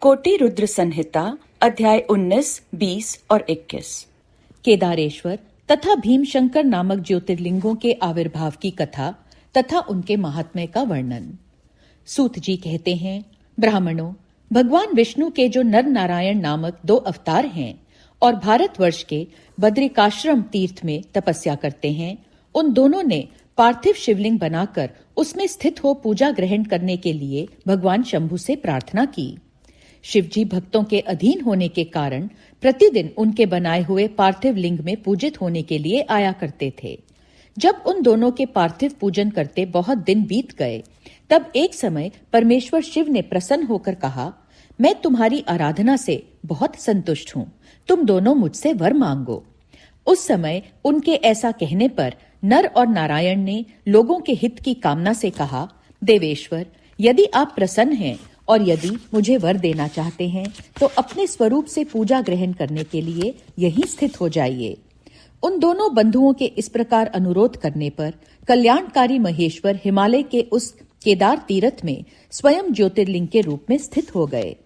कोटि रुद्र संहिता अध्याय 19, 20 और 21। केदारेश्वर तथा भीमशंकर नामक ज्योतिर्लिंगों के आविर्भाव की कथा तथा उनके महात्म्य का वर्णन। सूत जी कहते हैं, ब्राह्मणों, भगवान विष्णु के जो नर नारायण नामक 2 अवतार हैं और भारतवर्ष के बद्रिकाश्रम तीर्थ में तपस्या करते हैं, उन दोनों ने पार्थिव शिवलिंग बनाकर उसमें स्थित हो पूजा ग्रहण करने के लिए भगवान शंभु से प्रार्थना की। शिवजी भक्तों के अधीन होने के कारण प्रतिदिन उनके बनाए हुए पार्थिव लिंग में पूजित होने के लिए आया करते थे। जब उन दोनों के पार्थिव पूजन करते बहुत दिन बीत गए, तब एक समय परमेश्वर शिव ने प्रसन्न होकर कहा, मैं तुम्हारी आराधना से बहुत संतुष्ट हूँ, तुम दोनों मुझसे वर मांगो। उस समय उनके ऐसा कहने पर नर और नारायण ने लोगों के हित की कामना से कहा, देवेश्वर, यदि आप प्रसन्न हैं और यदि मुझे वर देना चाहते हैं तो अपने स्वरूप से पूजा ग्रहण करने के लिए यहीं स्थित हो जाइए। उन दोनों बंधुओं के इस प्रकार अनुरोध करने पर कल्याणकारी महेश्वर हिमालय के उस केदार तीर्थ में स्वयं ज्योतिर्लिंग के रूप में स्थित हो गए।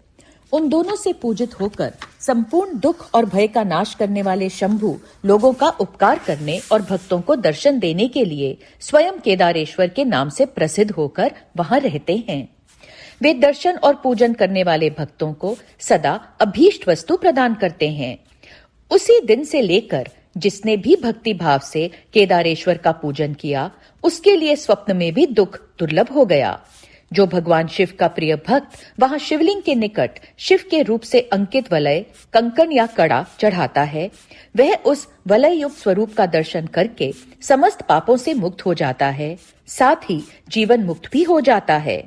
उन दोनों से पूजित होकर संपूर्ण दुख और भय का नाश करने वाले शंभु लोगों का उपकार करने और भक्तों को दर्शन देने के लिए स्वयं केदारेश्वर के नाम से प्रसिद्ध होकर वहां रहते हैं। वे दर्शन और पूजन करने वाले भक्तों को सदा अभीष्ट वस्तु प्रदान करते हैं। उसी दिन से लेकर जिसने भी भक्ति भाव से केदारेश्वर का पूजन किया, उसके लिए स्वप्न में भी दुख दुर्लभ हो गया। जो भगवान शिव का प्रिय भक्त वहां शिवलिंग के निकट शिव के रूप से अंकित वलय, कंकण या कड़ा चढ़ाता है, वह उस वलय युक्त स्वरूप का दर्शन करके समस्त पापों से मुक्त हो जाता है, साथ ही जीवन मुक्त भी हो जाता है।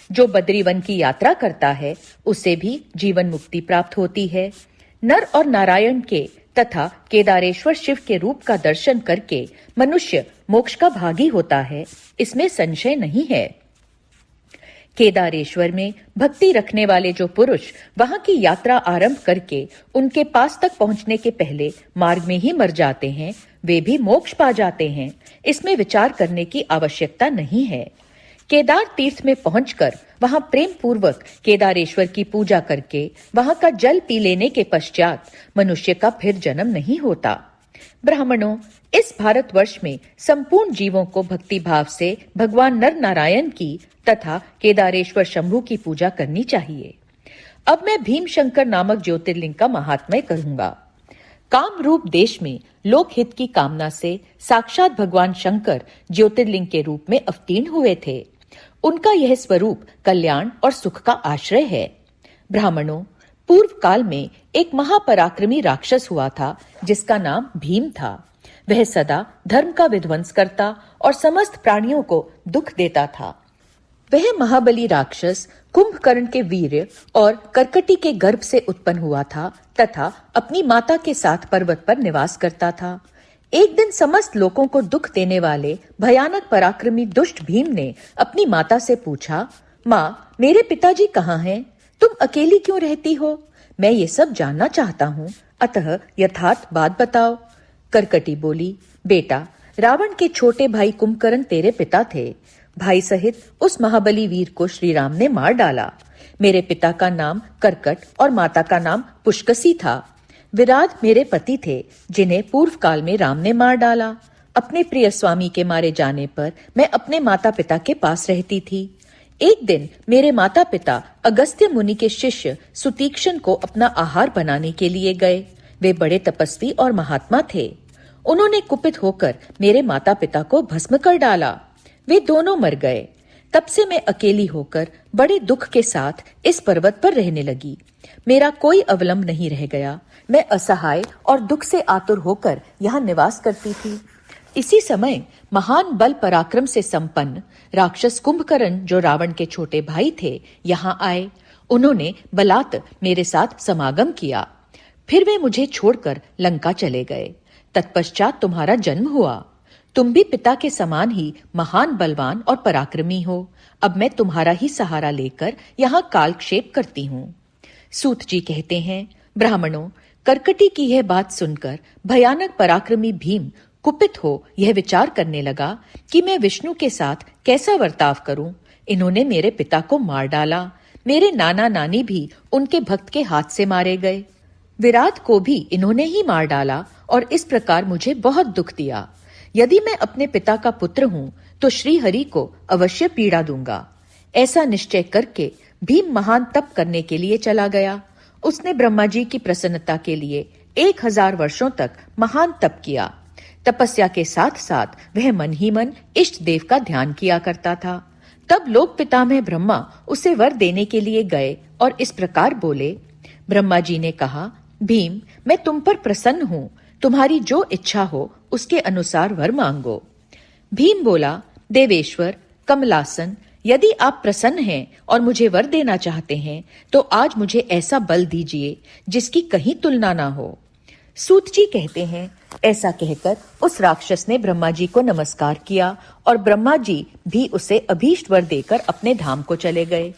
जो बद्रीवन की यात्रा करता है, उसे भी जीवन मुक्ति प्राप्त होती है। नर और नारायण के तथा केदारेश्वर शिव के रूप का दर्शन करके मनुष्य मोक्ष का भागी होता है, इसमें संशय नहीं है। केदारेश्वर में भक्ति रखने वाले जो पुरुष वहां की यात्रा आरंभ करके उनके पास तक पहुंचने के पहले मार्ग में ही मर जाते हैं, वे भी मोक्ष पा जाते हैं। इसमें विचार करने की आवश्यकता नहीं है। केदार तीर्थ में पहुंचकर वहां प्रेम पूर्वक केदारेश्वर की पूजा करके वहां का जल पी लेने के पश्चात मनुष्य का फिर जन्म नहीं होता। ब्राह्मणों, इस भारतवर्ष में संपूर्ण जीवों को भक्ति भाव से भगवान नर नारायण की तथा केदारेश्वर शंभु की पूजा करनी चाहिए। अब मैं भीमशंकर नामक ज्योतिर्लिंग का महात्म्य कहूंगा। काम रूप देश में लोकहित की कामना से साक्षात भगवान शंकर ज्योतिर्लिंग के रूप में अवतीर्ण हुए थे। उनका यह स्वरूप कल्याण और सुख का आश्रय है। ब्राह्मणों, पूर्व काल में एक महापराक्रमी राक्षस हुआ था जिसका नाम भीम था। वह सदा धर्म का विध्वंस करता और समस्त प्राणियों को दुख देता था। वह महाबली राक्षस कुंभकर्ण के वीर्य और कर्कटी के गर्भ से उत्पन्न हुआ था तथा अपनी माता के साथ पर्वत पर निवास करता था। एक दिन समस्त लोगों को दुख देने वाले भयानक पराक्रमी दुष्ट भीम ने अपनी माता से पूछा, माँ, मेरे पिताजी कहाँ हैं? तुम अकेली क्यों रहती हो? मैं ये सब जानना चाहता हूँ, अतः यथार्थ बात बताओ। कर्कटी बोली, बेटा, रावण के छोटे भाई कुंभकर्ण तेरे पिता थे। भाई सहित उस महाबली वीर को श्री राम ने मार डाला। मेरे पिता का नाम कर्कट और माता का नाम पुष्कसी था। विराट मेरे पति थे जिन्हें पूर्व काल में राम ने मार डाला। अपने प्रिय स्वामी के मारे जाने पर मैं अपने माता पिता के पास रहती थी। एक दिन मेरे माता पिता अगस्त्य मुनि के शिष्य सुतीक्षण को अपना आहार बनाने के लिए गए। वे बड़े तपस्वी और महात्मा थे। उन्होंने कुपित होकर मेरे माता पिता को भस्म कर डाला। वे दोनों मर गए। तब से मैं अकेली होकर बड़े दुख के साथ इस पर्वत पर रहने लगी। मेरा कोई अवलंब नहीं रह गया। मैं असहाय और दुख से आतुर होकर यहाँ निवास करती थी। इसी समय महान बल पराक्रम से संपन्न राक्षस कुंभकर्ण, जो रावण के छोटे भाई थे, यहाँ आए। उन्होंने बलात् मेरे साथ समागम किया। फिर वे मुझे छोड़कर लंका चले गए। तत्पश्चात तुम्हारा जन्म हुआ। तुम भी पिता के समान ही महान बलवान और पराक्रमी हो। अब मैं तुम्हारा ही सहारा लेकर यहाँ कालक्षेप करती हूँ। सूत जी कहते हैं, ब्राह्मणों, कर्कटी की यह बात सुनकर भयानक पराक्रमी भीम कुपित हो यह विचार करने लगा कि मैं विष्णु के साथ कैसा वर्ताव करूं। इन्होंने मेरे पिता को मार डाला, मेरे नाना नानी भी उनके भक्त के हाथ से मारे गए। विराट को भी इन्होंने ही मार डाला और इस प्रकार मुझे बहुत दुख दिया। यदि मैं अपने पिता का पुत्र हूं तो श्री हरि को अवश्य पीड़ा दूंगा। ऐसा निश्चय करके भीम महान तप करने के लिए चला गया। उसने ब्रह्मा जी की प्रसन्नता के लिए 1000 वर्षों तक महान तप किया। तपस्या के साथ साथ वह मन ही मन इष्ट देव का ध्यान किया करता था। तब लोक पितामह ब्रह्मा उसे वर देने के लिए गए और इस प्रकार बोले। ब्रह्मा जी ने कहा, भीम, मैं तुम पर प्रसन्न हूं, तुम्हारी जो इच्छा हो उसके अनुसार वर मांगो। भीम बोला, देवेश्वर कमलासन, यदि आप प्रसन्न हैं और मुझे वर देना चाहते हैं तो आज मुझे ऐसा बल दीजिए जिसकी कहीं तुलना ना हो। सूत जी कहते हैं, ऐसा कहकर उस राक्षस ने ब्रह्मा जी को नमस्कार किया और ब्रह्मा जी भी उसे अभीष्ट वर देकर अपने धाम को चले गए।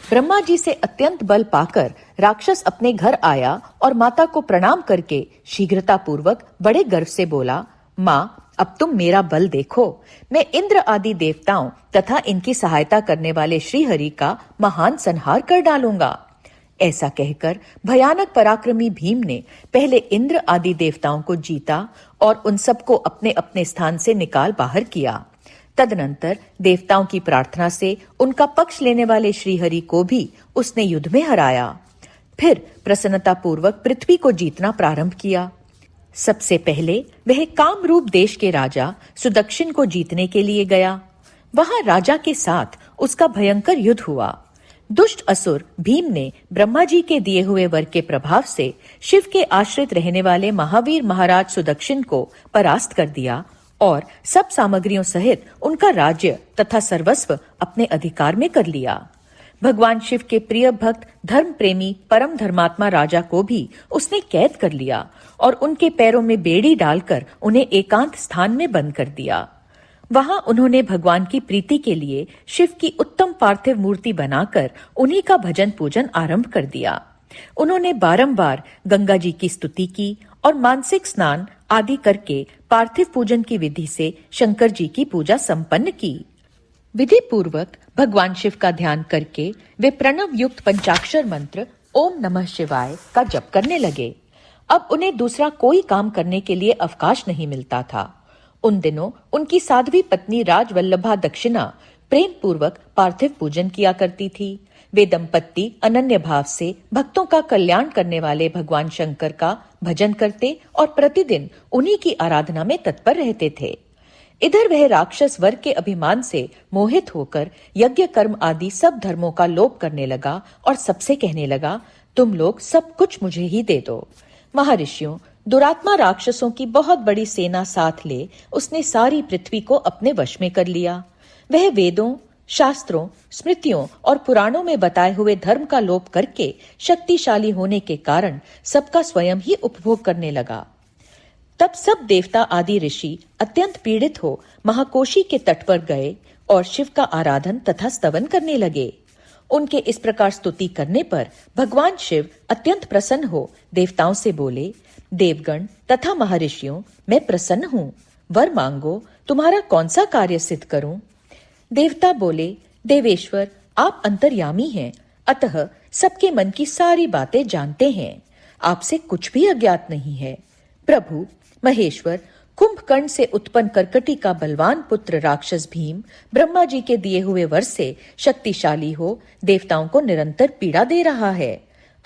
ब्रह्मा जी से अत्यंत बल पाकर राक्षस अपने घर आया और माता को प्रणाम करके शीघ्रता पूर्वक बड़े गर्व से बोला, माँ, अब तुम मेरा बल देखो। मैं इंद्र आदि देवताओं तथा इनकी सहायता करने वाले श्री हरि का महान संहार कर डालूंगा। ऐसा कहकर भयानक पराक्रमी भीम ने पहले इंद्र आदि देवताओं को जीता और उन सबको अपने अपने स्थान से निकाल बाहर किया। तदनंतर देवताओं की प्रार्थना से उनका पक्ष लेने वाले श्रीहरि को भी उसने युद्ध में हराया। फिर प्रसन्नता पूर्वक पृथ्वी को जीतना प्रारंभ किया। सबसे पहले वह कामरूप देश के राजा सुदक्षिण को जीतने के लिए गया। वहां राजा के साथ उसका भयंकर युद्ध हुआ। दुष्ट असुर भीम ने ब्रह्मा जी के दिए हुए वर के प्रभाव से शिव के आश्रित रहने वाले महावीर महाराज सुदक्षिण को परास्त कर दिया और सब सामग्रियों सहित उनका राज्य तथा सर्वस्व अपने अधिकार में कर लिया। भगवान शिव के प्रिय भक्त धर्म प्रेमी परम धर्मात्मा राजा को भी उसने कैद कर लिया और उनके पैरों में बेड़ी डालकर उन्हें एकांत स्थान में बंद कर दिया। वहां उन्होंने भगवान की प्रीति के लिए शिव की उत्तम पार्थिव मूर्ति बनाकर उन्हीं का भजन पूजन आरंभ कर दिया। उन्होंने बारंबार गंगा जी की स्तुति की और मानसिक स्नान आदि करके पार्थिव पूजन की विधि से शंकर जी की पूजा संपन्न की। विधि पूर्वक भगवान शिव का ध्यान करके वे प्रणव युक्त पंचाक्षर मंत्र ओम नमः शिवाय का जप करने लगे। अब उन्हें दूसरा कोई काम करने के लिए अवकाश नहीं मिलता था। उन दिनों उनकी साध्वी पत्नी राजवल्लभा दक्षिणा प्रेम पूर्वक पार्थिव पूजन किया करती थी। वे दंपत्ति अनन्य भाव से भक्तों का कल्याण करने वाले भगवान शंकर का भजन करते और प्रतिदिन उन्हीं की आराधना में तत्पर रहते थे। इधर वह राक्षस वर के अभिमान से मोहित होकर यज्ञ कर्म आदि सब धर्मों का लोप करने लगा और सबसे कहने लगा, तुम लोग सब कुछ मुझे ही दे दो। महर्षियों, दुरात्मा राक्षसों की बहुत बड़ी सेना साथ ले उसने सारी पृथ्वी को अपने वश में कर लिया। वह वेदों, शास्त्रों, स्मृतियों और पुराणों में बताए हुए धर्म का लोप करके शक्तिशाली होने के कारण सबका स्वयं ही उपभोग करने लगा। तब सब देवता आदि ऋषि अत्यंत पीड़ित हो महाकोशी के तट पर गए और शिव का आराधन तथा स्तवन करने लगे। उनके इस प्रकार स्तुति करने पर भगवान शिव अत्यंत प्रसन्न हो देवताओं से बोले, देवगण तथा महर्षियों, मैं प्रसन्न हूँ, वर मांगो, तुम्हारा कौन सा कार्य सिद्ध करूं? देवता बोले, देवेश्वर, आप अंतर्यामी हैं, अतः सबके मन की सारी बातें जानते हैं, आपसे कुछ भी अज्ञात नहीं है। प्रभु महेश्वर, कुंभकर्ण से उत्पन्न कर्कटी का बलवान पुत्र राक्षस भीम ब्रह्मा जी के दिए हुए वर से शक्तिशाली हो देवताओं को निरंतर पीड़ा दे रहा है।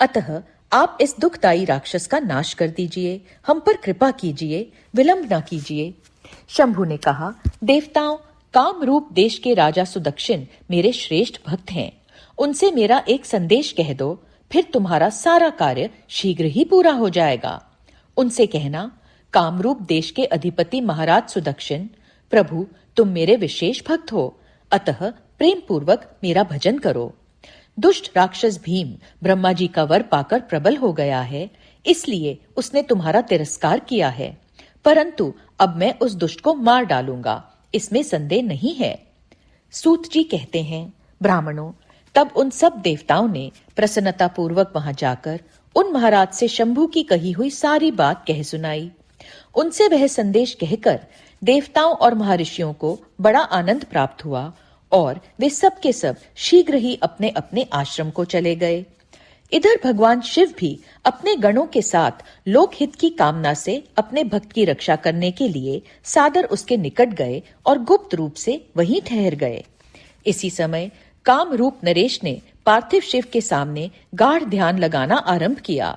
अतः आप इस दुखदायी राक्षस का नाश कर दीजिए, हम पर कृपा कीजिए, विलंब न कीजिए। शंभु ने कहा, देवताओं, काम रूप देश के राजा सुदक्षिण मेरे श्रेष्ठ भक्त हैं, उनसे मेरा एक संदेश कह दो, फिर तुम्हारा सारा कार्य शीघ्र ही पूरा हो जाएगा। उनसे कहना, कामरूप देश के अधिपति महाराज सुदक्षिण, प्रभु तुम मेरे विशेष भक्त हो, अतः प्रेम पूर्वक मेरा भजन करो। दुष्ट राक्षस भीम ब्रह्मा जी का वर पाकर प्रबल हो गया है, इसलिए उसने तुम्हारा तिरस्कार किया है, परंतु अब मैं उस दुष्ट को मार डालूंगा, इसमें संदेह नहीं है। सूत जी कहते हैं, ब्राह्मणों, तब उन सब देवताओं ने प्रसन्नता पूर्वक वहां जाकर उन महाराज से शंभु की कही हुई सारी बात कह सुनाई। उनसे वह संदेश कहकर देवताओं और महर्षियों को बड़ा आनंद प्राप्त हुआ और वे सब के सब शीघ्र ही अपने अपने आश्रम को चले गए। इधर भगवान शिव भी अपने गणों के साथ लोकहित की कामना से अपने भक्त की रक्षा करने के लिए सादर उसके निकट गए और गुप्त रूप से वहीं ठहर गए। इसी समय काम रूप नरेश ने पार्थिव शिव के सामने गाढ़ ध्यान लगाना आरंभ किया।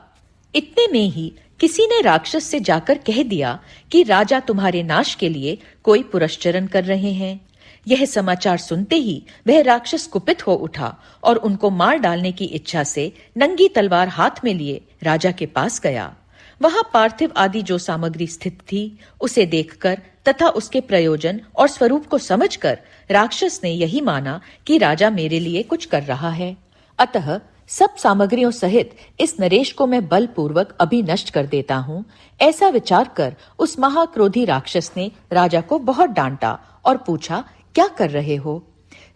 इतने में ही किसी ने राक्षस से जाकर कह दिया कि राजा तुम्हारे नाश के लिए कोई पुरस्चरण कर रहे हैं। यह समाचार सुनते ही वह राक्षस कुपित हो उठा और उनको मार डालने की इच्छा से नंगी तलवार हाथ में लिए राजा के पास गया। वहां पार्थिव आदि जो सामग्री स्थित थी उसे देखकर तथा उसके प्रयोजन और स्वरूप को समझकर राक्षस ने यही माना कि राजा मेरे लिए कुछ कर रहा है, अतः सब सामग्रियों सहित इस नरेश को मैं बलपूर्वक अभी नष्ट कर देता हूँ। ऐसा विचार कर उस महाक्रोधी राक्षस ने राजा को बहुत डांटा और पूछा, क्या कर रहे हो?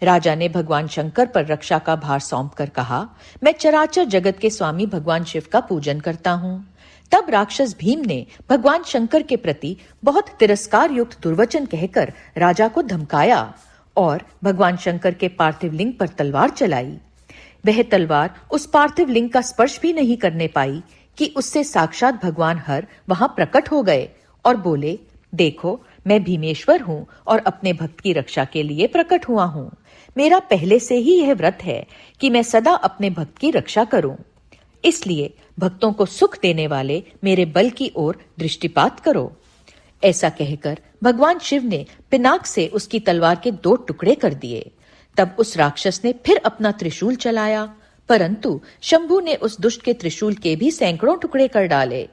राजा ने भगवान शंकर पर रक्षा का भार सौंपकर कहा, मैं चराचर जगत के स्वामी भगवान शिव का पूजन करता हूँ। तब राक्षस भीम ने भगवान शंकर के प्रति बहुत तिरस्कार युक्त दुर्वचन कहकर राजा को धमकाया और भगवान शंकर के पार्थिव लिंग पर तलवार चलाई। वह तलवार उस पार्थिव लिंग का स्पर्श भी नहीं करने पाई कि उससे साक्षात भगवान हर वहां प्रकट हो गए और बोले, देखो मैं भीमेश्वर हूँ और अपने भक्त की रक्षा के लिए प्रकट हुआ हूँ। मेरा पहले से ही यह व्रत है कि मैं सदा अपने भक्त की रक्षा करूं। इसलिए भक्तों को सुख देने वाले मेरे बल की ओर दृष्टिपात करो। ऐसा कहकर भगवान शिव ने पिनाक से उसकी तलवार के 2 टुकड़े कर दिए। तब उस राक्षस ने फिर अपना त्रिशूल चलाया, परंतु शंभु ने उस दुष्ट के त्रिशूल के भी सैकड़ों टुकड़े कर डाले।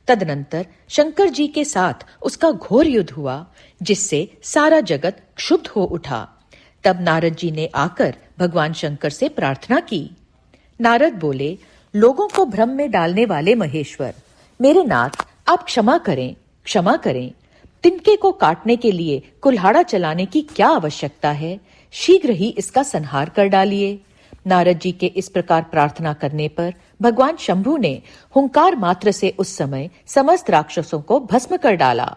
तदनंतर शंकर जी के साथ उसका घोर युद्ध हुआ, जिससे सारा जगत क्षुब्ध हो उठा। तब नारद जी ने आकर भगवान शंकर से प्रार्थना की। नारद बोले, लोगों को भ्रम में डालने वाले महेश्वर, मेरे नाथ आप क्षमा करें, क्षमा करें। तिनके को काटने के लिए कुल्हाड़ा चलाने की क्या आवश्यकता है? शीघ्र ही इसका संहार कर डालिए। नारद जी के इस प्रकार प्रार्थना करने पर भगवान शंभु ने हुंकार मात्र से उस समय समस्त राक्षसों को भस्म कर डाला।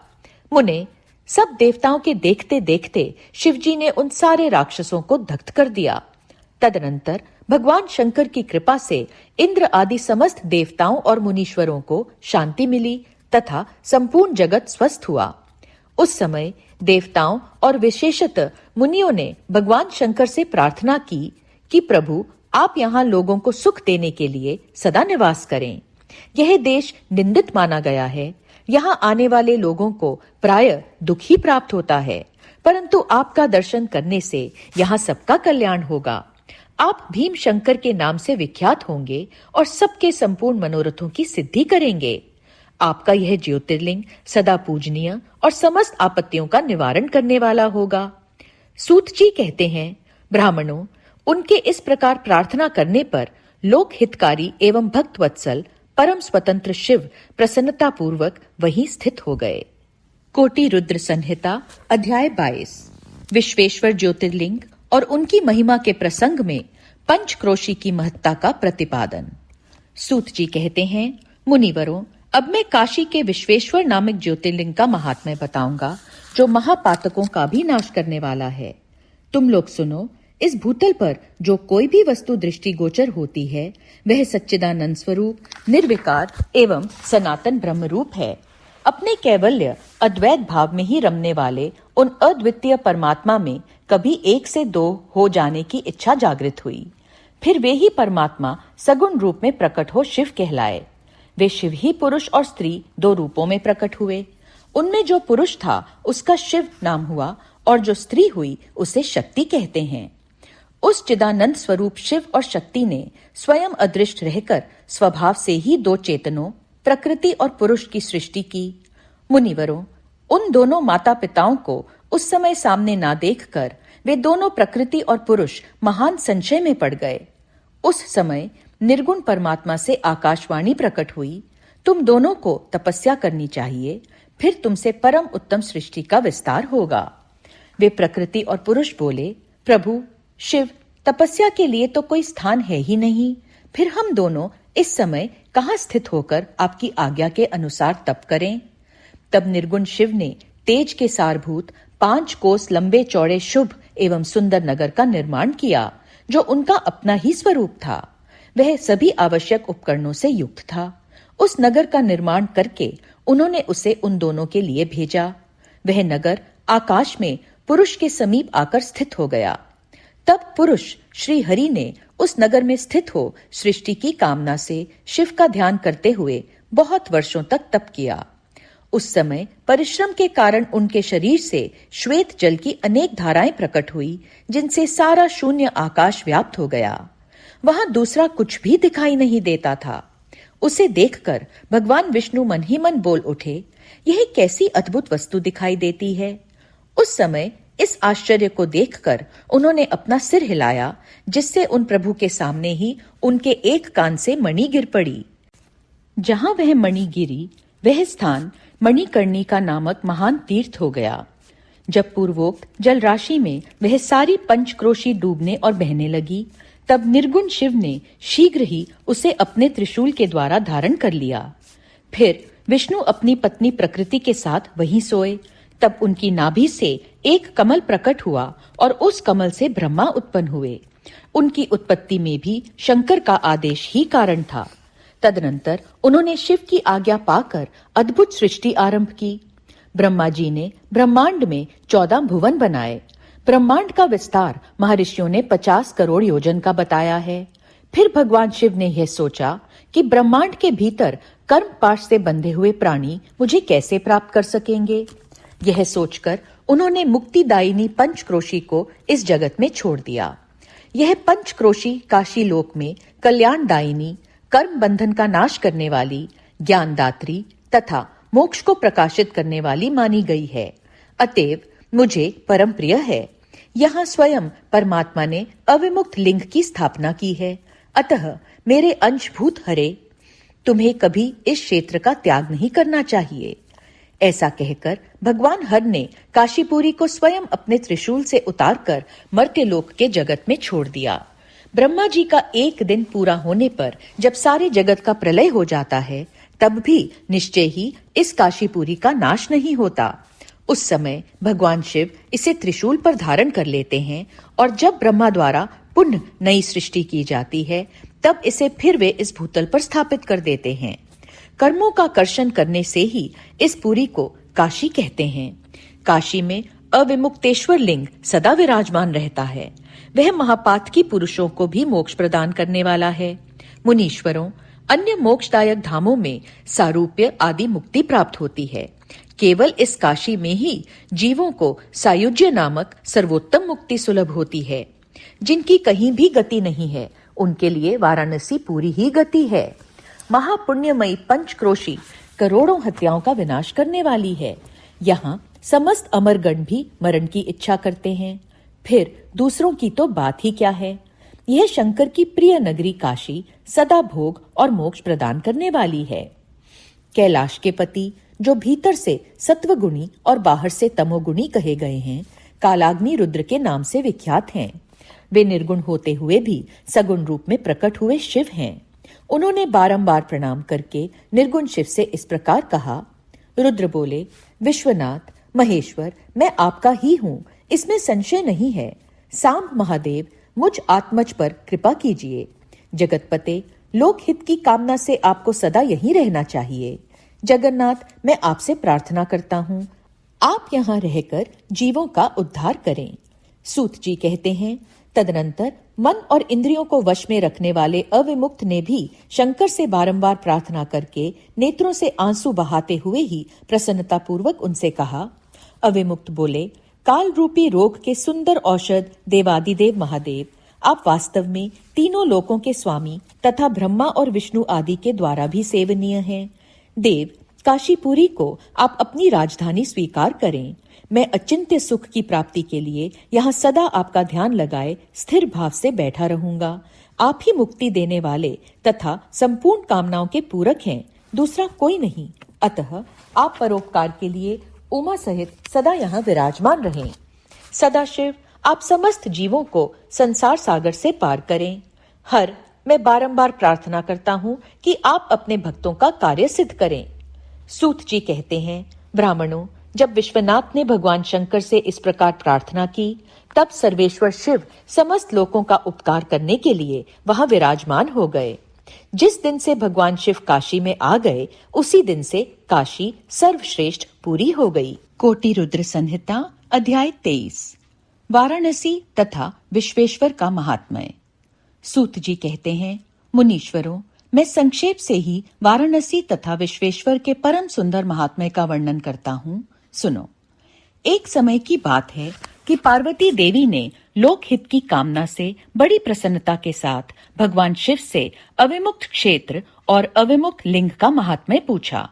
मुने, सब देवताओं के देखते देखते शिवजी ने उन सारे राक्षसों को दग्ध कर दिया। तदनंतर भगवान शंकर की कृपा से इंद्र आदि समस्त देवताओं और मुनीश्वरों को शांति मिली तथा संपूर्ण जगत स्वस्थ हुआ। उस समय देवताओं और विशेषतः मुनियों ने भगवान शंकर से प्रार्थना की कि प्रभु आप यहाँ लोगों को सुख देने के लिए सदा निवास करें। यह देश निंदित माना गया है, यहाँ आने वाले लोगों को प्रायः दुख ही प्राप्त होता है, परंतु आपका दर्शन करने से यहाँ सबका कल्याण होगा। आप भीम शंकर के नाम से विख्यात होंगे और सबके संपूर्ण मनोरथों की सिद्धि करेंगे। आपका यह ज्योतिर्लिंग सदा पूजनीय और समस्त आपत्तियों का निवारण करने वाला होगा। सूत जी कहते हैं, ब्राह्मणों, उनके इस प्रकार प्रार्थना करने पर लोक हितकारी एवं भक्त वत्सल परम स्वतंत्र शिव प्रसन्नता पूर्वक वहीं स्थित हो गए। कोटि रुद्र संहिता अध्याय 22 विश्वेश्वर ज्योतिर्लिंग और उनकी महिमा के प्रसंग में पंचक्रोशी की महत्ता का प्रतिपादन। सूत जी कहते हैं, मुनिवरों, अब मैं काशी के विश्वेश्वर नामक ज्योतिर्लिंग का महात्म्य बताऊंगा, जो महापातकों का भी नाश करने वाला है। तुम लोग सुनो। इस भूतल पर जो कोई भी वस्तु दृष्टि गोचर होती है, वह सच्चिदानंद स्वरूप, निर्विकार एवं सनातन ब्रह्म रूप है। अपने कैवल्य अद्वैत भाव में ही रमने वाले उन अद्वितीय परमात्मा में कभी 1 से 2 हो जाने की इच्छा जागृत हुई। फिर वे ही परमात्मा सगुण रूप में प्रकट हो शिव कहलाए। वे शिव ही पुरुष और स्त्री 2 रूपों में प्रकट हुए। उनमें जो पुरुष था उसका शिव नाम हुआ और जो स्त्री हुई उसे शक्ति कहते हैं। उस चिदानंद स्वरूप शिव और शक्ति ने स्वयं अदृष्ट रहकर स्वभाव से ही 2 चेतनों, प्रकृति और पुरुष की सृष्टि की। मुनिवरों, उन दोनों माता पिताओं को उस समय सामने ना देखकर वे दोनों प्रकृति और पुरुष महान संशय में पड़ गए। उस समय निर्गुण परमात्मा से आकाशवाणी प्रकट हुई, तुम दोनों को तपस्या करनी चाहिए, फिर तुमसे परम उत्तम सृष्टि का विस्तार होगा। वे प्रकृति और पुरुष बोले, प्रभु शिव, तपस्या के लिए तो कोई स्थान है ही नहीं, फिर हम दोनों इस समय कहाँ स्थित होकर आपकी आज्ञा के अनुसार तप करें? तब निर्गुण शिव ने तेज के सारभूत 5 कोस लंबे चौड़े शुभ एवं सुंदर नगर का निर्माण किया, जो उनका अपना ही स्वरूप था। वह सभी आवश्यक उपकरणों से युक्त था। उस नगर का निर्माण करके उन्होंने उसे उन दोनों के लिए भेजा। वह नगर आकाश में पुरुष के समीप आकर स्थित हो गया। तब पुरुष श्री हरि ने उस नगर में स्थित हो सृष्टि की कामना से शिव का ध्यान करते हुए बहुत वर्षों तक तप किया। उस समय परिश्रम के कारण उनके शरीर से श्वेत जल की अनेक धाराएं प्रकट हुई, जिनसे सारा शून्य आकाश व्याप्त हो गया। वहां दूसरा कुछ भी दिखाई नहीं देता था। उसे देखकर भगवान विष्णु मन ही मन बोल उठे, यह कैसी अद्भुत वस्तु दिखाई देती है। उस समय इस आश्चर्य को देखकर उन्होंने अपना सिर हिलाया, जिससे उन प्रभु के सामने ही उनके एक कान से मणि गिर पड़ी। जहां वह मणि गिरी, वह स्थान मणिकर्णिका नामक महान तीर्थ हो गया। जब पूर्वोक्त जल राशि में वह सारी पंचक्रोशी डूबने और बहने लगी, तब निर्गुण शिव ने शीघ्र ही उसे अपने त्रिशूल के द्वारा धारण कर लिया। फिर विष्णु अपनी पत्नी प्रकृति के साथ वहीं सोए। तब उनकी नाभि से एक कमल प्रकट हुआ और उस कमल से ब्रह्मा उत्पन्न हुए। उनकी उत्पत्ति में भी शंकर का आदेश ही कारण था। तदनंतर उन्होंने शिव की आज्ञा पाकर अद्भुत सृष्टि आरंभ की। ब्रह्मा जी ने ब्रह्मांड में 14 भुवन बनाए। ब्रह्मांड का विस्तार महर्षियों ने 50 करोड़ योजन का बताया है। फिर भगवान शिव ने यह सोचा कि ब्रह्मांड के भीतर कर्म पाश से बंधे हुए प्राणी मुझे कैसे प्राप्त कर सकेंगे। यह सोचकर उन्होंने मुक्तिदायिनी पंचक्रोशी को इस जगत में छोड़ दिया। यह पंचक्रोशी काशी लोक में कल्याणदायिनी, कर्म बंधन का नाश करने वाली, ज्ञानदात्री तथा मोक्ष को प्रकाशित करने वाली मानी गई है। अतएव मुझे परम प्रिय है। यहाँ स्वयं परमात्मा ने अविमुक्त लिंग की स्थापना की है। अतः मेरे अंशभूत हरे, तुम्हें कभी इस क्षेत्र का त्याग नहीं करना चाहिए। ऐसा कहकर भगवान हर ने काशीपुरी को स्वयं अपने त्रिशूल से उतारकर मर्त्यलोक के जगत में छोड़ दिया। ब्रह्मा जी का एक दिन पूरा होने पर जब सारे जगत का प्रलय हो जाता है, तब भी निश्चय ही इस काशीपुरी का नाश नहीं होता। उस समय भगवान शिव इसे त्रिशूल पर धारण कर लेते हैं और जब ब्रह्मा द्वारा पुनः नई सृष्टि की जाती है, तब इसे फिर वे इस भूतल पर स्थापित कर देते हैं। कर्मों का कर्षण करने से ही इस पुरी को काशी कहते हैं। काशी में अविमुक्तेश्वर लिंग सदा विराजमान रहता है। वह महापातकी पुरुषों को भी मोक्ष प्रदान करने वाला है। मुनीश्वरों, अन्य मोक्षदायक धामों में सारूप्य आदि मुक्ति प्राप्त होती है। केवल इस काशी में ही जीवों को सायुज्य नामक सर्वोत्तम मुक्ति सुलभ होती है। जिनकी कहीं भी गति नहीं है, उनके लिए वाराणसी पूरी ही गति है। महापुण्यमयी पंचक्रोशी करोड़ों हत्याओं का विनाश करने वाली है। यहाँ समस्त अमरगण भी मरण की इच्छा करते हैं। फिर दूसरों की तो बात ही क्या है। यह शंकर की प्रिय नगरी काशी सदा भोग और मोक्ष प्रदान करने वाली है। कैलाश के पति, जो भीतर से सत्वगुणी और बाहर से तमोगुणी कहे गए हैं, कालाग्नि रुद्र के नाम से विख्यात हैं। वे निर्गुण होते हुए भी सगुण रूप में प्रकट हुए शिव हैं। उन्होंने बारंबार प्रणाम करके निर्गुण शिव से इस प्रकार कहा। रुद्र बोले, विश्वनाथ, महेश्वर, मैं आपका ही हूँ, इसमें संशय नहीं है। सांब महादेव, मुझ आत्मज पर कृपा कीजिए। जगतपते, लोकहित की कामना से आपको सदा यहीं रहना चाहिए। जगन्नाथ, मैं आपसे प्रार्थना करता हूँ, आप यहाँ रहकर जीवों का उद्धार करें। सूत जी कहते हैं, तदनंतर मन और इंद्रियों को वश में रखने वाले अविमुक्त ने भी शंकर से बारंबार प्रार्थना करके नेत्रों से आंसू बहाते हुए ही प्रसन्नता पूर्वक उनसे कहा। अविमुक्त बोले, काल रूपी रोग के सुंदर औषध देवादिदेव महादेव, आप वास्तव में तीनों लोकों के स्वामी तथा ब्रह्मा और विष्णु आदि के द्वारा भी सेवनीय हैं। देव, काशीपुरी को आप अपनी राजधानी स्वीकार करें। मैं अचिंत्य सुख की प्राप्ति के लिए यहाँ सदा आपका ध्यान लगाए स्थिर भाव से बैठा रहूंगा। आप ही मुक्ति देने वाले तथा संपूर्ण कामनाओं के पूरक हैं, दूसरा कोई नहीं। अतः आप परोपकार के लिए उमा सहित सदा यहाँ विराजमान रहें। सदाशिव, आप समस्त जीवों को संसार सागर से पार करें। हर, मैं बारंबार प्रार्थना करता हूँ कि आप अपने भक्तों का कार्य सिद्ध करें। सूत जी कहते हैं, ब्राह्मणों, जब विश्वनाथ ने भगवान शंकर से इस प्रकार प्रार्थना की, तब सर्वेश्वर शिव समस्त लोगों का उपकार करने के लिए वहां विराजमान हो गए। जिस दिन से भगवान शिव काशी में आ गए, उसी दिन से काशी सर्वश्रेष्ठ पूरी हो गई। कोटि रुद्र संहिता अध्याय 23 वाराणसी तथा विश्वेश्वर का महात्म्य। सूत जी कहते हैं, मुनीश्वरों, मैं संक्षेप से ही वाराणसी तथा विश्वेश्वर के परम सुंदर महात्म्य का वर्णन करता हूँ, सुनो। एक समय की बात है कि पार्वती देवी ने लोकहित की कामना से बड़ी प्रसन्नता के साथ भगवान शिव से अविमुक्त क्षेत्र और अविमुक्त लिंग का महात्म्य पूछा।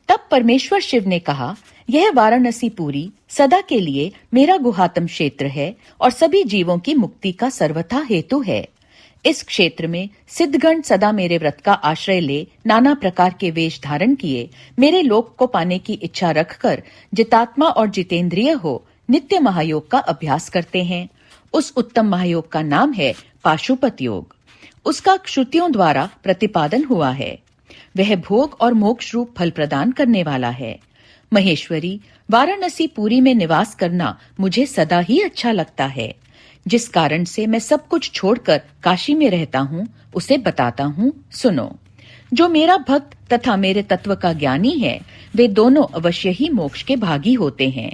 तब परमेश्वर शिव ने कहा, यह वाराणसी पुरी सदा के लिए मेरा गुहातम क्षेत्र है और सभी जीवों की मुक्ति का सर्वथा हेतु है। इस क्षेत्र में सिद्धगण सदा मेरे व्रत का आश्रय ले नाना प्रकार के वेश धारण किए मेरे लोक को पाने की इच्छा रखकर जितात्मा और जितेंद्रिय हो नित्य महायोग का अभ्यास करते हैं। उस उत्तम महायोग का नाम है पाशुपत योग। उसका श्रुतियों द्वारा प्रतिपादन हुआ है। वह भोग और मोक्ष रूप फल प्रदान करने वाला है। महेश्वरी, वाराणसी पुरी में निवास करना मुझे सदा ही अच्छा लगता है। जिस कारण से मैं सब कुछ छोड़कर काशी में रहता हूँ, उसे बताता हूँ, सुनो। जो मेरा भक्त तथा मेरे तत्व का ज्ञानी है, वे दोनों अवश्य ही मोक्ष के भागी होते हैं।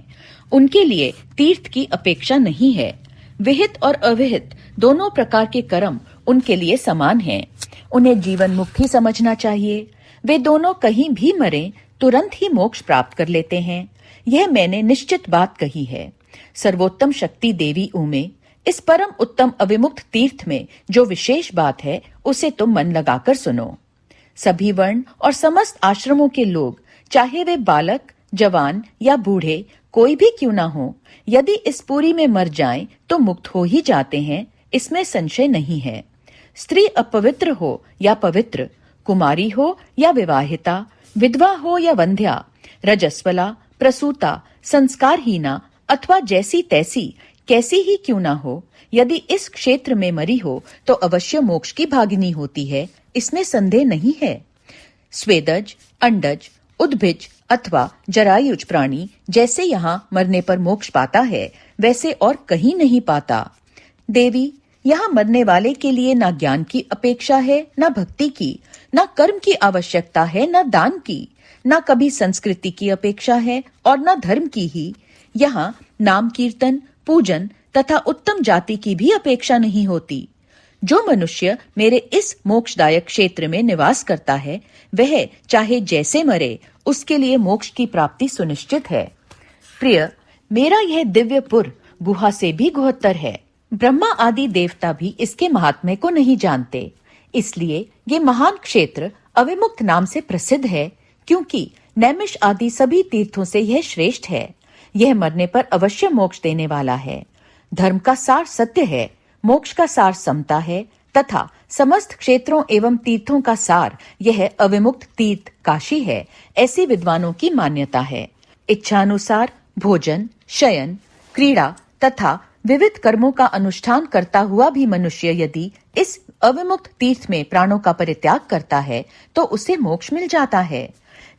उनके लिए तीर्थ की अपेक्षा नहीं है। विहित और अविहित दोनों प्रकार के कर्म उनके लिए समान हैं। उन्हें जीवन मुक्त ही समझना चाहिए। वे दोनों कहीं भी मरें, तुरंत ही मोक्ष प्राप्त कर लेते हैं। यह मैंने निश्चित बात कही है। सर्वोत्तम शक्ति देवी उमे, इस परम उत्तम अविमुक्त तीर्थ में जो विशेष बात है, उसे तुम मन लगाकर सुनो। सभी वर्ण और समस्त आश्रमों के लोग, चाहे वे बालक, जवान या बूढ़े कोई भी क्यों ना हो, यदि इस पुरी में मर जाएं तो मुक्त हो ही जाते हैं, इसमें संशय नहीं है। स्त्री अपवित्र हो या पवित्र, कुमारी हो या विवाहिता, विधवा हो या वंध्या, रजस्वला, प्रसूता, संस्कारहीना अथवा जैसी तैसी कैसी ही क्यों ना हो, यदि इस क्षेत्र में मरी हो तो अवश्य मोक्ष की भागिनी होती है, इसमें संदेह नहीं है। स्वेदज, अंडज, उद्भिज अथवा जरायुज प्राणी जैसे यहाँ मरने पर मोक्ष पाता है, वैसे और कहीं नहीं पाता। देवी, यहाँ मरने वाले के लिए ना ज्ञान की अपेक्षा है, ना भक्ति की, ना कर्म की आवश्यकता है, ना दान की, ना कभी संस्कृति की अपेक्षा है और ना धर्म की ही। यहाँ नाम कीर्तन, पूजन तथा उत्तम जाति की भी अपेक्षा नहीं होती। जो मनुष्य मेरे इस मोक्षदायक क्षेत्र में निवास करता है, वह चाहे जैसे मरे, उसके लिए मोक्ष की प्राप्ति सुनिश्चित है। प्रिय, मेरा यह दिव्यपुर गुहा से भी गुहत्तर है। ब्रह्मा आदि देवता भी इसके महात्म्य को नहीं जानते। इसलिए ये महान क्षेत्र अविमुक्त नाम से प्रसिद्ध है, क्योंकि नैमिष आदि सभी तीर्थों से यह श्रेष्ठ है। यह मरने पर अवश्य मोक्ष देने वाला है। धर्म का सार सत्य है, मोक्ष का सार समता है तथा समस्त क्षेत्रों एवं तीर्थों का सार यह अविमुक्त तीर्थ काशी है, ऐसी विद्वानों की मान्यता है। इच्छानुसार भोजन, शयन, क्रीड़ा तथा विविध कर्मों का अनुष्ठान करता हुआ भी मनुष्य यदि इस अविमुक्त तीर्थ में प्राणों का परित्याग करता है, तो उसे मोक्ष मिल जाता है।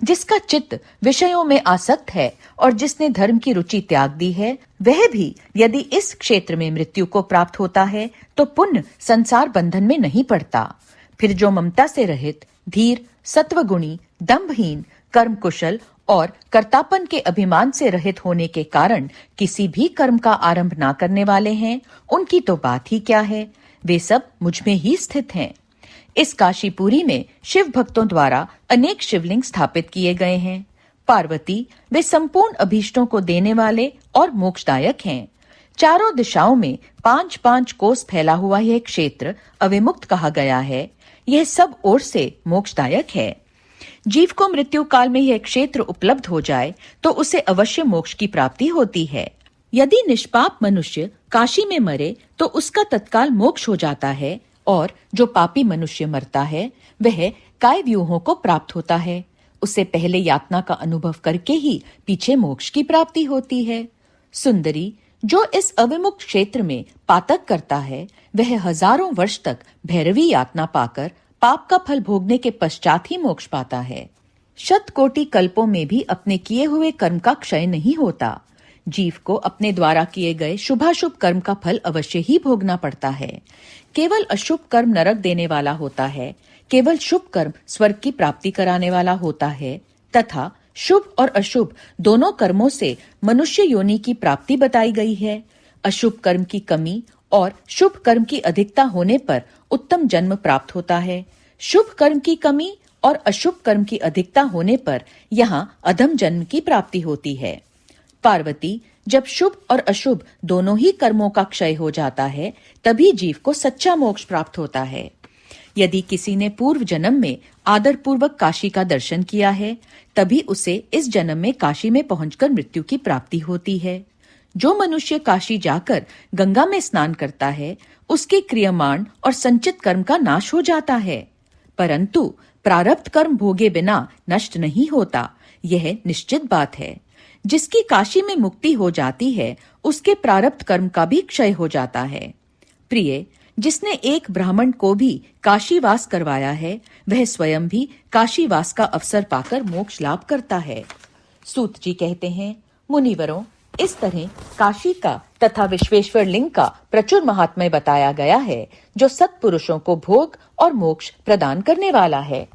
जिसका चित्त विषयों में आसक्त है और जिसने धर्म की रुचि त्याग दी है, वह भी यदि इस क्षेत्र में मृत्यु को प्राप्त होता है, तो पुण्य संसार बंधन में नहीं पड़ता। फिर जो ममता से रहित, धीर, सत्वगुणी, दंभहीन, कर्म कुशल और कर्तापन के अभिमान से रहित होने के कारण किसी भी कर्म का आरंभ ना करने वाले हैं, उनकी तो बात ही क्या है। वे सब मुझ में ही स्थित हैं। इस काशीपुरी में शिव भक्तों द्वारा अनेक शिवलिंग स्थापित किए गए हैं। पार्वती, वे संपूर्ण अभीष्टों को देने वाले और मोक्षदायक हैं। चारों दिशाओं में 5-5 कोस फैला हुआ यह क्षेत्र अविमुक्त कहा गया है। यह सब ओर से मोक्षदायक है। जीव को मृत्यु काल में यह क्षेत्र उपलब्ध हो जाए तो उसे अवश्य मोक्ष की प्राप्ति होती है। यदि निष्पाप मनुष्य काशी में मरे तो उसका तत्काल मोक्ष हो जाता है, और जो पापी मनुष्य मरता है वह काय व्यूहों को प्राप्त होता है। उससे पहले यातना का अनुभव करके ही पीछे मोक्ष की प्राप्ति होती है। सुंदरी, जो इस अविमुक्त क्षेत्र में पातक करता है, वह हजारों वर्ष तक भैरवी यातना पाकर पाप का फल भोगने के पश्चात ही मोक्ष पाता है। शतकोटि कल्पों में भी अपने किए हुए कर्म का क्षय नहीं होता। जीव को अपने द्वारा किए गए शुभाशुभ कर्म का फल अवश्य ही भोगना पड़ता है। केवल अशुभ कर्म नरक देने वाला होता है, केवल शुभ कर्म स्वर्ग की प्राप्ति कराने वाला होता है तथा शुभ और अशुभ दोनों कर्मों से मनुष्य योनि की प्राप्ति बताई गई है। अशुभ कर्म की कमी और शुभ कर्म की अधिकता होने पर उत्तम जन्म प्राप्त होता है। शुभ कर्म की कमी और अशुभ कर्म की अधिकता होने पर यहाँ अधम जन्म की प्राप्ति होती है। पार्वती, जब शुभ और अशुभ दोनों ही कर्मों का क्षय हो जाता है तभी जीव को सच्चा मोक्ष प्राप्त होता है। यदि किसी ने पूर्व जन्म में आदर पूर्वक काशी का दर्शन किया है तभी उसे इस जन्म में काशी में पहुंचकर मृत्यु की प्राप्ति होती है। जो मनुष्य काशी जाकर गंगा में स्नान करता है उसके क्रियमाण और संचित कर्म का नाश हो जाता है, परंतु प्रारब्ध कर्म भोगे बिना नष्ट नहीं होता, यह निश्चित बात है। जिसकी काशी में मुक्ति हो जाती है उसके प्रारब्ध कर्म का भी क्षय हो जाता है। प्रिय, जिसने एक ब्राह्मण को भी काशीवास करवाया है वह स्वयं भी काशीवास का अवसर पाकर मोक्ष लाभ करता है। सूत जी कहते हैं, मुनिवरों, इस तरह काशी का तथा विश्वेश्वर लिंग का प्रचुर महात्म्य बताया गया है जो सत्पुरुषों को भोग और मोक्ष प्रदान करने वाला है।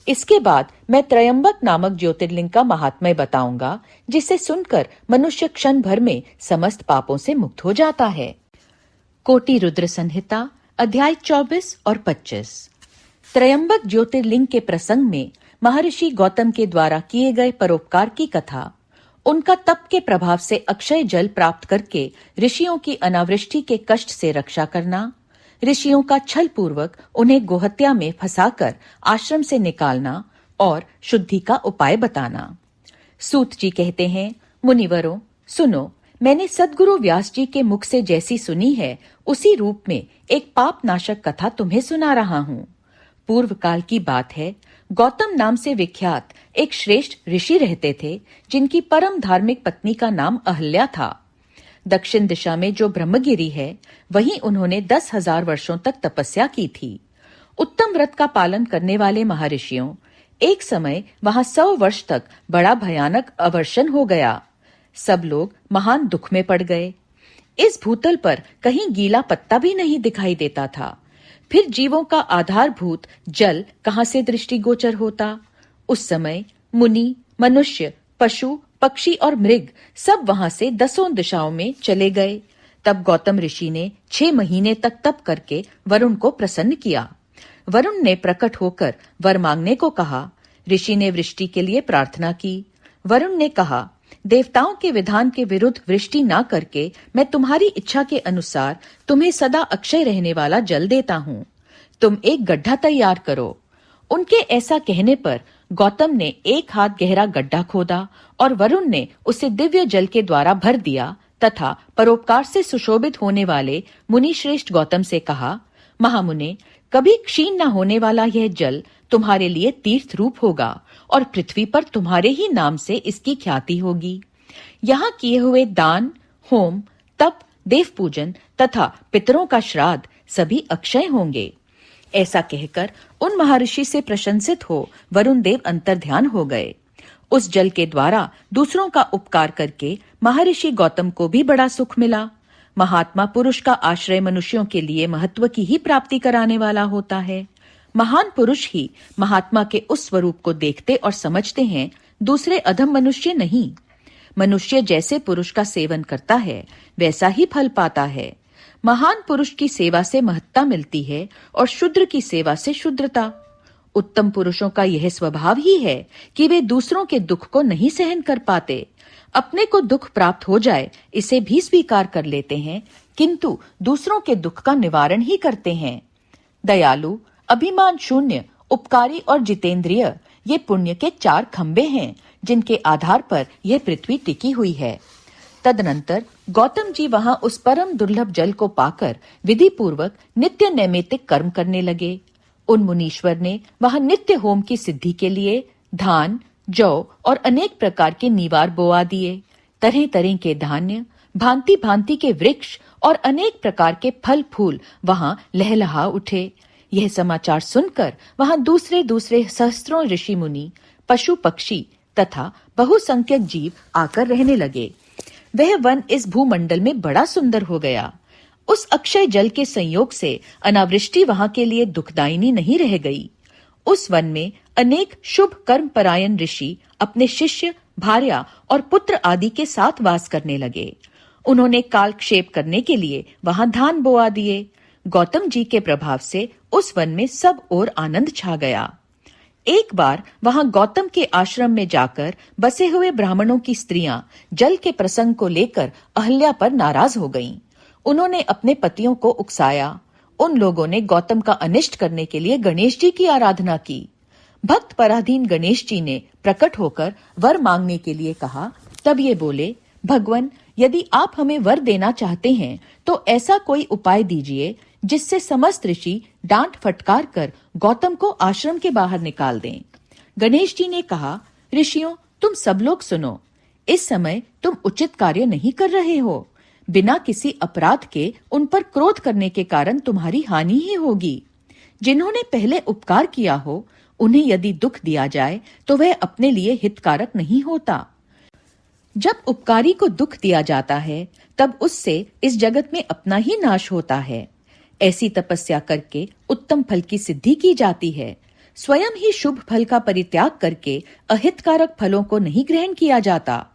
इसके बाद मैं त्रयंबक नामक ज्योतिर्लिंग का महात्म्य बताऊंगा जिसे सुनकर मनुष्य क्षण भर में समस्त पापों से मुक्त हो जाता है। कोटि रुद्र संहिता अध्याय 24 और 25। त्रयंबक ज्योतिर्लिंग के प्रसंग में महर्षि गौतम के द्वारा किए गए परोपकार की कथा, उनका तप के प्रभाव से अक्षय जल प्राप्त करके ऋषियों की अनावृष्टि के कष्ट से रक्षा करना, ऋषियों का छल पूर्वक उन्हें गोहत्या में फंसाकर आश्रम से निकालना और शुद्धि का उपाय बताना। सूत जी कहते हैं, मुनिवरों, सुनो, मैंने सद्गुरु व्यास जी के मुख से जैसी सुनी है उसी रूप में एक पाप नाशक कथा तुम्हें सुना रहा हूँ। पूर्व काल की बात है, गौतम नाम से विख्यात एक श्रेष्ठ ऋषि रहते थे जिनकी परम धार्मिक पत्नी का नाम अहल्या था। दक्षिण दिशा में जो ब्रह्मगिरी है वहीं उन्होंने 10,000 वर्षों तक तपस्या की थी। उत्तम व्रत का पालन करने वाले महर्षियों, एक समय वहां 100 वर्ष तक बड़ा भयानक अवर्षण हो गया। सब लोग महान दुख में पड़ गए। इस भूतल पर कहीं गीला पत्ता भी नहीं दिखाई देता था। फिर जीवों का आधारभूत जल कहां से दृष्टिगोचर होता। उस समय मुनि, मनुष्य, पशु, पक्षी और मृग सब वहां से 10 दिशाओं में चले गए। तब गौतम ऋषि ने 6 महीने तक तप करके वरुण को प्रसन्न किया। वरुण ने प्रकट होकर वर मांगने को कहा। ऋषि ने वृष्टि के लिए प्रार्थना की। वरुण ने कहा, देवताओं के विधान के विरुद्ध वृष्टि न करके मैं तुम्हारी इच्छा के अनुसार तुम्हें सदा अक्षय रहने वाला जल देता हूँ। तुम एक गड्ढा तैयार करो। उनके ऐसा कहने पर गौतम ने 1 हाथ गहरा गड्ढा खोदा और वरुण ने उसे दिव्य जल के द्वारा भर दिया तथा परोपकार से सुशोभित होने वाले मुनि श्रेष्ठ गौतम से कहा, महामुने, कभी क्षीण न होने वाला यह जल तुम्हारे लिए तीर्थ रूप होगा और पृथ्वी पर तुम्हारे ही नाम से इसकी ख्याति होगी। यहाँ किए हुए दान, होम, तप, देव पूजन तथा पितरों का श्राद्ध सभी अक्षय होंगे। ऐसा कहकर उन महर्षि से प्रशंसित हो वरुण देव अंतर्ध्यान हो गए। उस जल के द्वारा दूसरों का उपकार करके महर्षि गौतम को भी बड़ा सुख मिला। महात्मा पुरुष का आश्रय मनुष्यों के लिए महत्व की ही प्राप्ति कराने वाला होता है। महान पुरुष ही महात्मा के उस स्वरूप को देखते और समझते हैं, दूसरे अधम मनुष्य नहीं। मनुष्य जैसे पुरुष का सेवन करता है वैसा ही फल पाता है। महान पुरुष की सेवा से महत्ता मिलती है और शूद्र की सेवा से शूद्रता। उत्तम पुरुषों का यह स्वभाव ही है कि वे दूसरों के दुख को नहीं सहन कर पाते। अपने को दुख प्राप्त हो जाए इसे भी स्वीकार कर लेते हैं, किंतु दूसरों के दुख का निवारण ही करते हैं। दयालु, अभिमान शून्य, उपकारी और जितेंद्रिय ये पुण्य के 4 खंबे हैं जिनके आधार पर यह पृथ्वी टिकी हुई है। तदनंतर गौतम जी वहां उस परम दुर्लभ जल को पाकर विधि पूर्वक नित्य नैमित्तिक कर्म करने लगे। उन मुनीश्वर ने वहां नित्य होम की सिद्धि के लिए धान, जौ और अनेक प्रकार के निवार बोआ दिए। तरह तरह के धान्य, भांति भांति के वृक्ष और अनेक प्रकार के फल फूल वहां लहलहा उठे। यह समाचार सुनकर वहां दूसरे दूसरे सहस्त्रों ऋषि मुनि, पशु पक्षी तथा बहुसंख्यक जीव आकर रहने लगे। वह वन इस भूमंडल में बड़ा सुंदर हो गया। उस अक्षय जल के संयोग से अनावृष्टि वहां के लिए दुखदायिनी नहीं रह गई। उस वन में अनेक शुभ कर्म परायण ऋषि अपने शिष्य, भार्या और पुत्र आदि के साथ वास करने लगे। उन्होंने कालक्षेप करने के लिए वहां धान बोआ दिए। गौतम जी के प्रभाव से उस वन में सब ओर आनंद छा गया। एक बार वहां गौतम के आश्रम में जाकर बसे हुए ब्राह्मणों की स्त्रियां जल के प्रसंग को लेकर अहल्या पर नाराज हो गईं। उन्होंने अपने पतियों को उकसाया। उन लोगों ने गौतम का अनिष्ट करने के लिए गणेश जी की आराधना की। भक्त पराधीन गणेश जी ने प्रकट होकर वर मांगने के लिए कहा। तब ये बोले, भगवान, यदि आप हमें वर देना चाहते हैं तो ऐसा कोई उपाय दीजिए जिससे समस्त ऋषि डांट फटकार कर गौतम को आश्रम के बाहर निकाल दें। गणेश जी ने कहा, ऋषियों, तुम सब लोग सुनो। इस समय तुम उचित कार्य नहीं कर रहे हो। बिना किसी अपराध के उन पर क्रोध करने के कारण तुम्हारी हानि ही होगी। जिन्होंने पहले उपकार किया हो, उन्हें यदि दुख दिया जाए तो वह अपने लिए हितकारक नहीं होता। जब उपकारी को दुख दिया जाता है, तब उससे इस जगत में अपना ही नाश होता है। ऐसी तपस्या करके उत्तम फल की सिद्धि की जाती है। स्वयं ही शुभ फल का परित्याग करके अहितकारक फलों को नहीं ग्रहण किया जाता।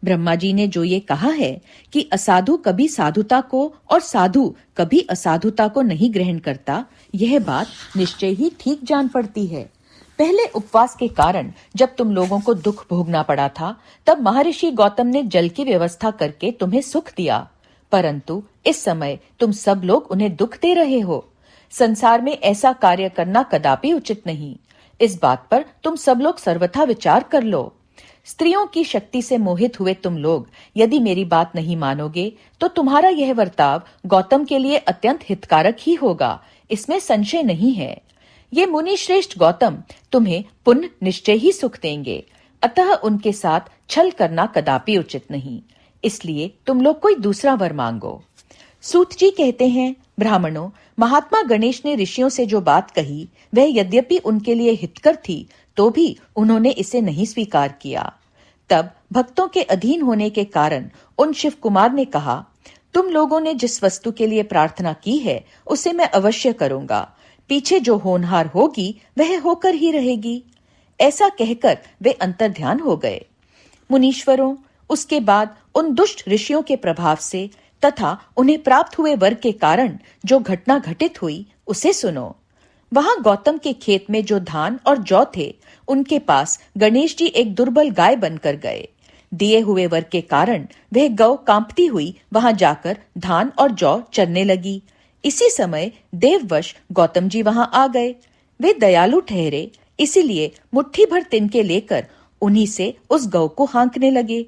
ब्रह्मा जी ने जो ये कहा है कि असाधु कभी साधुता को और साधु कभी असाधुता को नहीं ग्रहण करता, यह बात निश्चय ही ठीक जान पड़ती है। पहले उपवास के कारण जब तुम लोगों को दुख भोगना पड़ा था, तब महर्षि गौतम ने जल की व्यवस्था करके तुम्हें सुख दिया, परंतु इस समय तुम सब लोग उन्हें दुख दे रहे हो। संसार में ऐसा कार्य करना कदापि उचित नहीं। इस बात पर तुम सब लोग सर्वथा विचार कर लो। स्त्रियों की शक्ति से मोहित हुए तुम लोग यदि मेरी बात नहीं मानोगे तो तुम्हारा यह वर्ताव गौतम के लिए अत्यंत हितकारक ही होगा, इसमें संशय नहीं है। ये मुनि श्रेष्ठ गौतम तुम्हें पुनः निश्चय ही सुख देंगे, अतः उनके साथ छल करना कदापि उचित नहीं। इसलिए तुम लोग कोई दूसरा वर मांगो। सूत जी कहते हैं, ब्राह्मणों, महात्मा गणेश ने ऋषियों से जो बात कही वह यद्यपि उनके लिए हितकर थी, तो भी उन्होंने इसे नहीं स्वीकार किया। तब भक्तों के अधीन होने के कारण उन शिव कुमार ने कहा, तुम लोगों ने जिस वस्तु के लिए प्रार्थना की है उसे मैं अवश्य करूंगा। पीछे जो होनहार होगी वह होकर ही रहेगी। ऐसा कहकर वे अंतर्ध्यान हो गए। मुनीश्वरों, उसके बाद उन दुष्ट ऋषियों के प्रभाव से तथा उन्हें प्राप्त हुए वर के कारण जो घटना घटित हुई उसे सुनो। वहां गौतम के खेत में जो धान और जौ थे, उनके पास गणेश जी एक दुर्बल गाय बनकर गए। दिए हुए वर के कारण वह गौ कांपती हुई वहां जाकर धान और जौ चरने लगी। इसी समय देववश गौतम जी वहां आ गए। वे दयालु ठहरे, इसीलिए मुट्ठी भर तिनके लेकर उन्हीं से उस गौ को हाँकने लगे।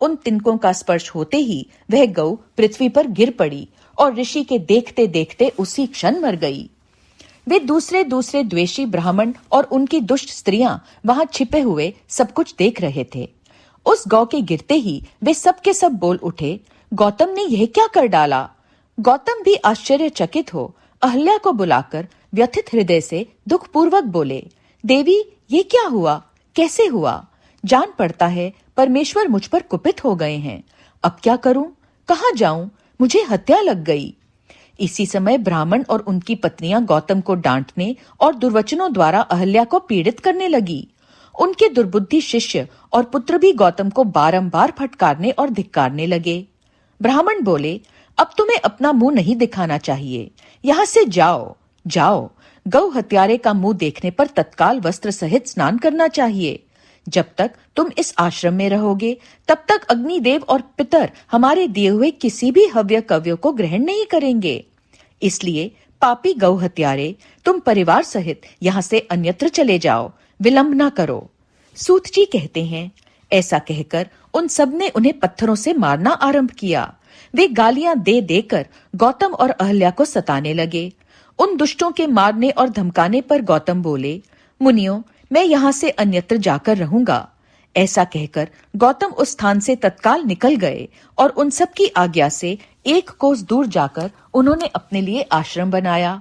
उन तिनकों का स्पर्श होते ही वह गौ पृथ्वी पर गिर पड़ी और ऋषि के देखते देखते उसी क्षण मर गई। वे दूसरे दूसरे द्वेषी ब्राह्मण और उनकी दुष्ट स्त्रियां वहां छिपे हुए सब कुछ देख रहे थे। उस गौ के गिरते ही वे सब के सब बोल उठे, गौतम ने यह क्या कर डाला। गौतम भी आश्चर्यचकित हो अहल्या को बुलाकर व्यथित हृदय से दुखपूर्वक बोले, देवी, ये क्या हुआ, कैसे हुआ। जान पड़ता है परमेश्वर मुझ पर कुपित हो गए हैं। अब क्या करूं, कहां जाऊं, मुझे हत्या लग गई। इसी समय ब्राह्मण और उनकी पत्नियां गौतम को डांटने और दुर्वचनों द्वारा अहल्या को पीड़ित करने लगी। उनके दुर्बुद्धि शिष्य और पुत्र भी गौतम को बारंबार फटकारने और धिक्कारने लगे। ब्राह्मण बोले, अब तुम्हें अपना मुंह नहीं दिखाना चाहिए, यहां से जाओ जाओ। गौ हत्यारे का मुंह देखने पर तत्काल वस्त्र सहित स्नान करना चाहिए। जब तक तुम इस आश्रम में रहोगे तब तक अग्निदेव और पितर हमारे दिए हुए किसी भी हव्य कव्य को ग्रहण नहीं करेंगे। इसलिए पापी गौ हत्यारे, तुम परिवार सहित यहाँ से अन्यत्र चले जाओ, विलंब न करो। सूत जी कहते हैं, ऐसा कहकर उन सब ने उन्हें पत्थरों से मारना आरंभ किया। वे गालियां दे देकर गौतम और अहल्या को सताने लगे। उन दुष्टों के मारने और धमकाने पर गौतम बोले, मुनियों, मैं यहाँ से अन्यत्र जाकर रहूंगा। ऐसा कहकर गौतम उस स्थान से तत्काल निकल गए और उन सब की आज्ञा से 1 कोस दूर जाकर उन्होंने अपने लिए आश्रम बनाया।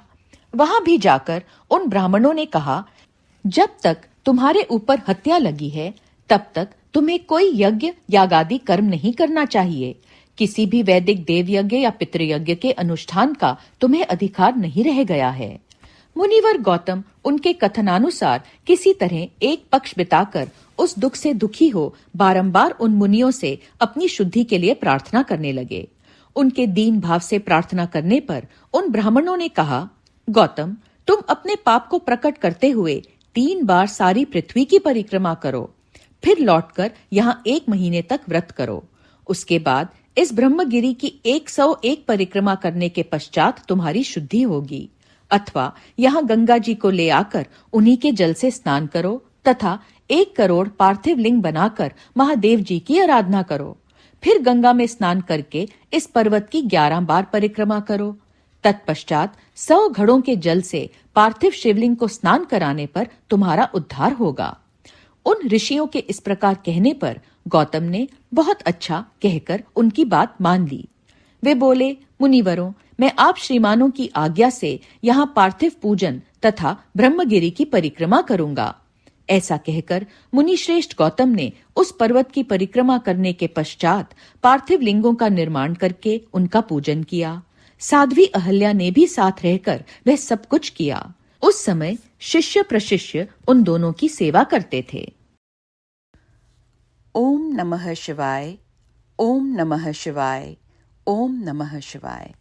वहां भी जाकर उन ब्राह्मणों ने कहा, जब तक तुम्हारे ऊपर हत्या लगी है तब तक तुम्हें कोई यज्ञ यागादि कर्म नहीं करना चाहिए। किसी भी वैदिक देव यज्ञ या पितृयज्ञ के अनुष्ठान का तुम्हें अधिकार नहीं रह गया है। मुनिवर गौतम उनके कथनानुसार किसी तरह एक पक्ष बिताकर उस दुख से दुखी हो बारंबार उन मुनियों से अपनी शुद्धि के लिए प्रार्थना करने लगे। उनके दीन भाव से प्रार्थना करने पर उन ब्राह्मणों ने कहा, गौतम, तुम अपने पाप को प्रकट करते हुए 3 बार सारी पृथ्वी की परिक्रमा करो, फिर लौटकर यहाँ 1 महीने तक व्रत करो। उसके बाद इस ब्रह्मगिरि की 101 परिक्रमा करने के पश्चात तुम्हारी शुद्धि होगी। अथवा यहाँ गंगा जी को ले आकर उन्हीं के जल से स्नान करो तथा 1 करोड़ पार्थिव लिंग बनाकर महादेव जी की आराधना करो। फिर गंगा में स्नान करके इस पर्वत की 11 बार परिक्रमा करो। तत्पश्चात 100 घड़ों के जल से पार्थिव शिवलिंग को स्नान कराने पर तुम्हारा उद्धार होगा। उन ऋषियों के इस प्रकार कहने पर गौतम ने बहुत अच्छा कहकर उनकी बात मान ली। वे बोले, मुनिवरों, मैं आप श्रीमानों की आज्ञा से यहाँ पार्थिव पूजन तथा ब्रह्मगिरि की परिक्रमा करूंगा। ऐसा कहकर मुनिश्रेष्ठ गौतम ने उस पर्वत की परिक्रमा करने के पश्चात पार्थिव लिंगों का निर्माण करके उनका पूजन किया। साध्वी अहल्या ने भी साथ रहकर वह सब कुछ किया। उस समय शिष्य प्रशिष्य उन दोनों की सेवा करते थे। ओम नमः शिवाय, ओम नमः शिवाय, ओम नमः शिवाय।